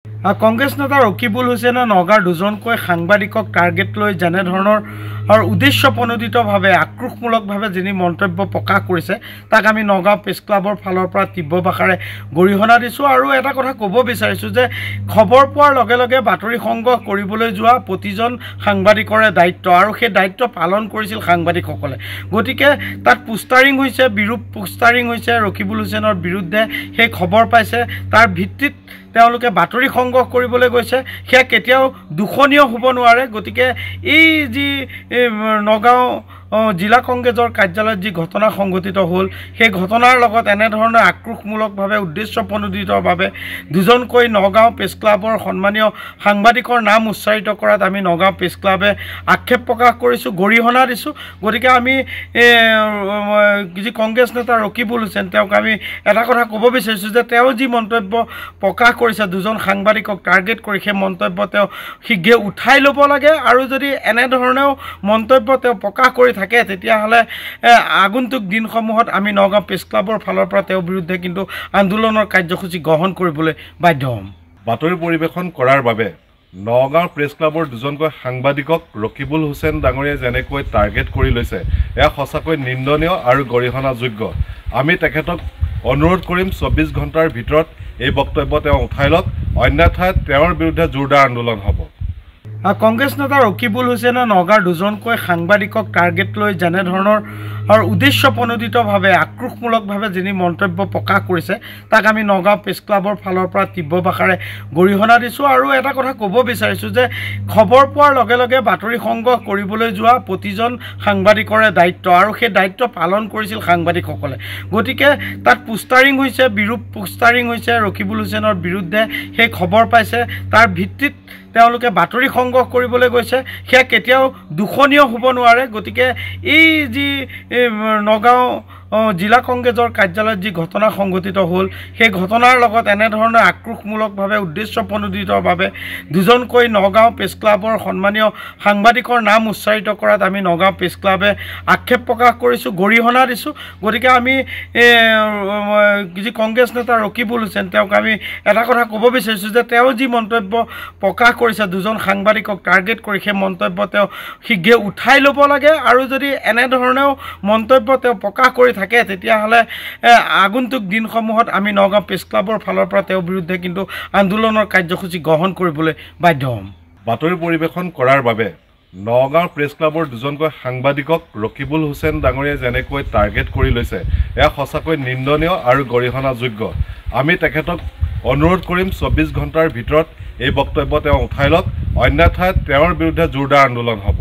কংগ্ৰেছ নেতা ৰকিবুল হুছেইনে নগাঁৱৰ দুজনকৈ সাংবাদিকক টাৰ্গেট লৈ যেনে ধৰণৰ উদ্দেশ্য প্ৰণোদিতভাৱে আক্ৰোশমূলকভাৱে যিনি মন্তব্য প্ৰকাশ কৰিছে তাক আমি নগাঁও প্ৰেছ ক্লাবৰ ফালৰ পৰা তীব্ৰ ভাষাৰে গৰিহণা দিছোঁ। আৰু এটা কথা ক'ব বিচাৰিছোঁ যে খবৰ পোৱাৰ লগে লগে বাতৰি সংগ্ৰহ কৰিবলৈ যোৱা প্ৰতিজন সাংবাদিকৰে দায়িত্ব, আৰু সেই দায়িত্ব পালন কৰিছিল সাংবাদিকসকলে। গতিকে তাত পোষ্টাৰিং হৈছে, বিৰূপ পোষ্টাৰিং হৈছে ৰকিবুল হুছেইনৰ বিৰুদ্ধে। সেই খবৰ পাইছে, তাৰ ভিত্তিত তেওঁলোকে বাতৰি সংগ্ৰহ কৰিবলৈ গৈছে, সেয়া কেতিয়াও দূষণীয় হ'ব নোৱাৰে। গতিকে এই যি নগাঁও জিলা কংগ্ৰেছৰ কাৰ্যালয়ত যি ঘটনা সংঘটিত হ'ল, সেই ঘটনাৰ লগত এনেধৰণে আক্ৰোশমূলকভাৱে উদ্দেশ্য প্ৰণোদিতভাৱে দুজনকৈ নগাঁও প্ৰেছ ক্লাবৰ সন্মানীয় সাংবাদিকৰ নাম উচ্চাৰিত কৰাত আমি নগাঁও প্ৰেছ ক্লাবে আক্ষেপ প্ৰকাশ কৰিছোঁ, গৰিহণা দিছোঁ। গতিকে আমি যি কংগ্ৰেছ নেতা ৰকিবুল হুছেইন, তেওঁক আমি এটা কথা ক'ব বিচাৰিছোঁ যে তেওঁ যি মন্তব্য প্ৰকাশ কৰিছে দুজন সাংবাদিকক টাৰ্গেট কৰি, সেই মন্তব্য তেওঁ শীঘ্ৰে উঠাই ল'ব লাগে। আৰু যদি এনেধৰণেও মন্তব্য তেওঁ প্ৰকাশ কৰি থাকে তেতিয়াহ'লে আগন্তুক দিনসমূহত আমি নগাঁও প্ৰেছ ক্লাবৰ ফালৰ পৰা তেওঁৰ বিৰুদ্ধে কিন্তু আন্দোলনৰ কাৰ্যসূচী গ্ৰহণ কৰিবলৈ বাধ্য হ'ম। বাতৰি পৰিৱেশন কৰাৰ বাবে নগাঁও প্ৰেছ ক্লাবৰ দুজনকৈ সাংবাদিকক ৰকিবুল হুছেইন ডাঙৰীয়াই যেনেকৈ টাৰ্গেট কৰি লৈছে, এয়া সঁচাকৈ নিন্দনীয় আৰু গৰিহণাযোগ্য। আমি তেখেতক অনুৰোধ কৰিম 24 ঘণ্টাৰ ভিতৰত এই বক্তব্য তেওঁ উঠাই লওক, অন্যথা তেওঁৰ বিৰুদ্ধে জোৰদাৰ আন্দোলন হ'ব। কংগ্ৰেছ নেতা ৰকিবুল হুছেইনে নগাঁৱৰ দুজনকৈ সাংবাদিকক টাৰ্গেট লৈ যেনে ধৰণৰ উদ্দেশ্য প্ৰণোদিতভাৱে আক্ৰোশমূলকভাৱে যিনি মন্তব্য প্ৰকাশ কৰিছে তাক আমি নগাঁও প্ৰেছ ক্লাবৰ ফালৰ পৰা তীব্ৰ ভাষাৰে গৰিহণা দিছোঁ। আৰু এটা কথা ক'ব বিচাৰিছোঁ যে খবৰ পোৱাৰ লগে লগে বাতৰি সংগ্ৰহ কৰিবলৈ যোৱা প্ৰতিজন সাংবাদিকৰে দায়িত্ব, আৰু সেই দায়িত্ব পালন কৰিছিল সাংবাদিকসকলে। গতিকে তাত পোষ্টাৰিং হৈছে, বিৰূপ পোষ্টাৰিং হৈছে ৰকিবুল হুছেইনৰ বিৰুদ্ধে। সেই খবৰ পাইছে, তাৰ ভিত্তিত তেওঁলোকে বাতৰি সংগ্ৰহ কৰিবলৈ গৈছে, সেয়া কেতিয়াও দূষণীয় হ'ব নোৱাৰে। গতিকে এই যি নগাঁও জিলা কংগ্ৰেছৰ কাৰ্যালয়ত যি ঘটনা সংঘটিত হ'ল, সেই ঘটনাৰ লগত এনেধৰণে আক্ৰোশমূলকভাৱে উদ্দেশ্য প্ৰণোদিতভাৱে দুজনকৈ নগাঁও প্ৰেছ ক্লাবৰ সন্মানীয় সাংবাদিকৰ নাম উচ্চাৰিত কৰাত আমি নগাঁও প্ৰেছ ক্লাবে আক্ষেপ প্ৰকাশ কৰিছোঁ, গৰিহণা দিছোঁ। গতিকে আমি যি কংগ্ৰেছ নেতা ৰকিবুল হুছেইন, তেওঁক আমি এটা কথা ক'ব বিচাৰিছোঁ যে তেওঁ যি মন্তব্য প্ৰকাশ কৰিছে দুজন সাংবাদিকক টাৰ্গেট কৰি, সেই মন্তব্য তেওঁ শীঘ্ৰে উঠাই ল'ব লাগে। আৰু যদি এনেধৰণেও মন্তব্য তেওঁ প্ৰকাশ কৰি থাকে তেতিয়াহ'লে আগন্তুক দিনসমূহত আমি নগাঁও প্ৰেছ ক্লাবৰ ফালৰ পৰা তেওঁৰ বিৰুদ্ধে কিন্তু আন্দোলনৰ কাৰ্যসূচী গ্ৰহণ কৰিবলৈ বাধ্য হ'ম। বাতৰি পৰিৱেশন কৰাৰ বাবে নগাঁও প্ৰেছ ক্লাবৰ দুজনকৈ সাংবাদিকক ৰকিবুল হুছেইন ডাঙৰীয়াই যেনেকৈ টাৰ্গেট কৰি লৈছে, এয়া সঁচাকৈ নিন্দনীয় আৰু গৰিহণাযোগ্য। আমি তেখেতক অনুৰোধ কৰিম 24 ঘণ্টাৰ ভিতৰত এই বক্তব্য তেওঁ উঠাই লওক, অন্যথা তেওঁৰ বিৰুদ্ধে জোৰদাৰ আন্দোলন হ'ব।